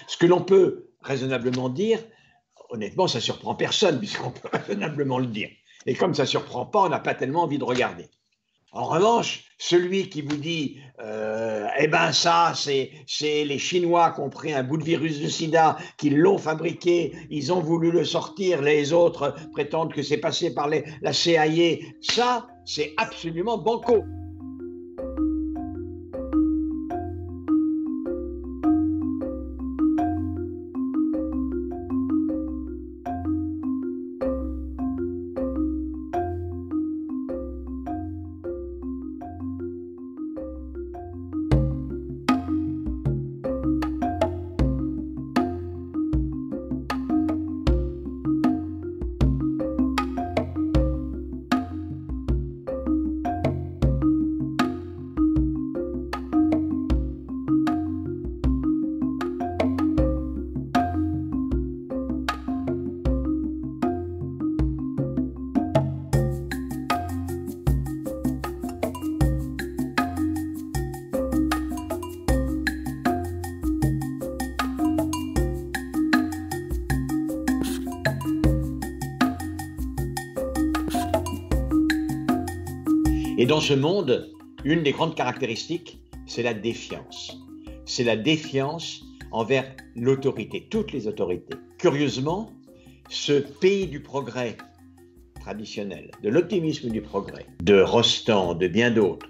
Ce que l'on peut raisonnablement dire, honnêtement, ça ne surprend personne, puisqu'on peut raisonnablement le dire. Et comme ça ne surprend pas, on n'a pas tellement envie de regarder. En revanche, celui qui vous dit eh ben ça, c'est les Chinois qui ont pris un bout de virus de sida, qui l'ont fabriqué, ils ont voulu le sortir, les autres prétendent que c'est passé par la CIA, ça, c'est absolument banco. Et dans ce monde, une des grandes caractéristiques, c'est la défiance. C'est la défiance envers l'autorité, toutes les autorités. Curieusement, ce pays du progrès traditionnel, de l'optimisme du progrès, de Rostand, de bien d'autres,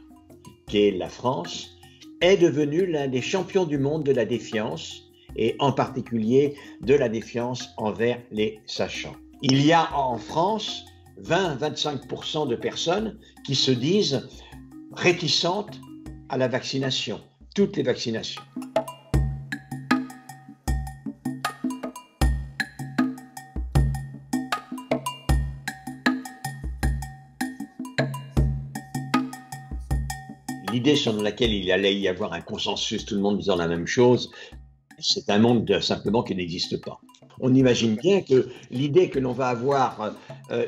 qui est la France, est devenu l'un des champions du monde de la défiance, et en particulier de la défiance envers les sachants. Il y a en France 20-25% de personnes qui se disent réticentes à la vaccination, toutes les vaccinations. L'idée selon laquelle il allait y avoir un consensus, tout le monde disant la même chose, c'est un monde simplement qui n'existe pas. On imagine bien que l'idée que l'on va avoir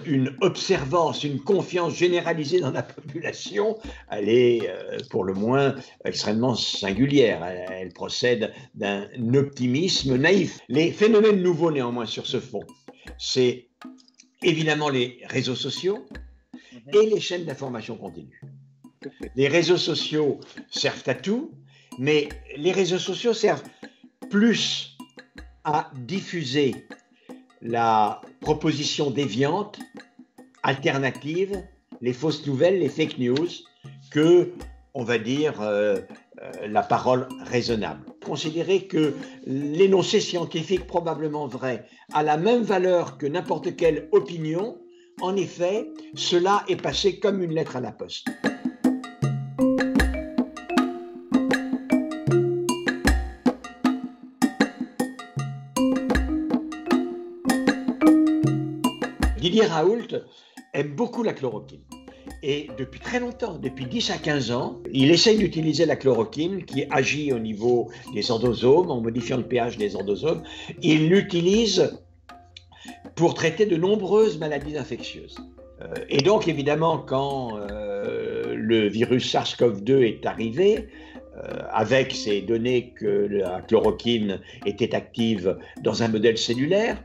une observance, une confiance généralisée dans la population, elle est pour le moins extrêmement singulière. Elle procède d'un optimisme naïf. Les phénomènes nouveaux néanmoins sur ce fond, c'est évidemment les réseaux sociaux et les chaînes d'information continue. Les réseaux sociaux servent à tout, mais les réseaux sociaux servent plus à diffuser la proposition déviante, alternative, les fausses nouvelles, les fake news, que, on va dire, la parole raisonnable. Considérer que l'énoncé scientifique probablement vrai a la même valeur que n'importe quelle opinion, en effet, cela est passé comme une lettre à la poste. Didier Raoult aime beaucoup la chloroquine. Et depuis très longtemps, depuis 10 à 15 ans, il essaye d'utiliser la chloroquine qui agit au niveau des endosomes, en modifiant le pH des endosomes. Il l'utilise pour traiter de nombreuses maladies infectieuses. Et donc, évidemment, quand le virus SARS-CoV-2 est arrivé, avec ces données que la chloroquine était active dans un modèle cellulaire,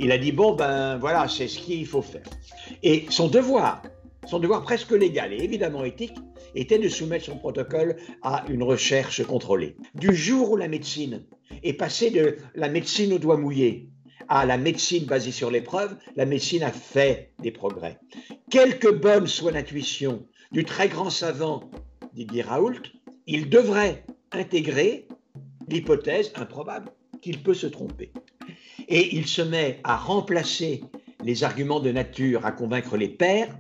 il a dit, bon, ben voilà, c'est ce qu'il faut faire. Et son devoir presque légal et évidemment éthique, était de soumettre son protocole à une recherche contrôlée. Du jour où la médecine est passée de la médecine au doigt mouillé à la médecine basée sur les preuves, la médecine a fait des progrès. Quelque bonne soit l'intuition du très grand savant Didier Raoult, il devrait intégrer l'hypothèse improbable qu'il peut se tromper. Et il se met à remplacer les arguments de nature à convaincre les pairs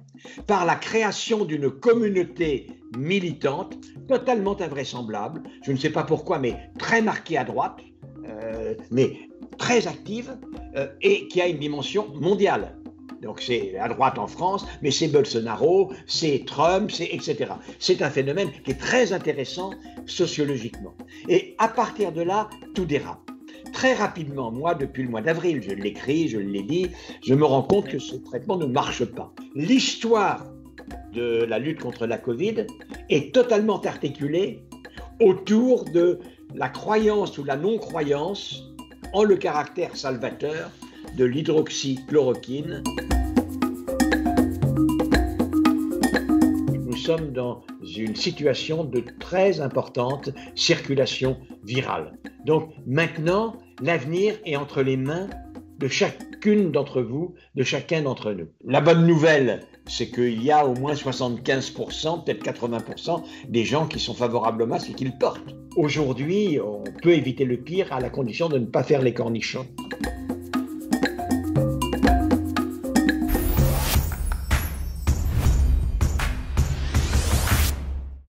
par la création d'une communauté militante totalement invraisemblable, je ne sais pas pourquoi, mais très marquée à droite, mais très active et qui a une dimension mondiale. Donc c'est à droite en France, mais c'est Bolsonaro, c'est Trump, c'est etc. C'est un phénomène qui est très intéressant sociologiquement. Et à partir de là, tout dérape. Très rapidement, moi, depuis le mois d'avril, je l'écris, je l'ai dit, je me rends compte que ce traitement ne marche pas. L'histoire de la lutte contre la Covid est totalement articulée autour de la croyance ou la non-croyance en le caractère salvateur de l'hydroxychloroquine. Nous sommes dans une situation de très importante circulation virale. Donc maintenant, l'avenir est entre les mains de chacune d'entre vous, de chacun d'entre nous. La bonne nouvelle, c'est qu'il y a au moins 75%, peut-être 80% des gens qui sont favorables au masque et qui le portent. Aujourd'hui, on peut éviter le pire à la condition de ne pas faire les cornichons.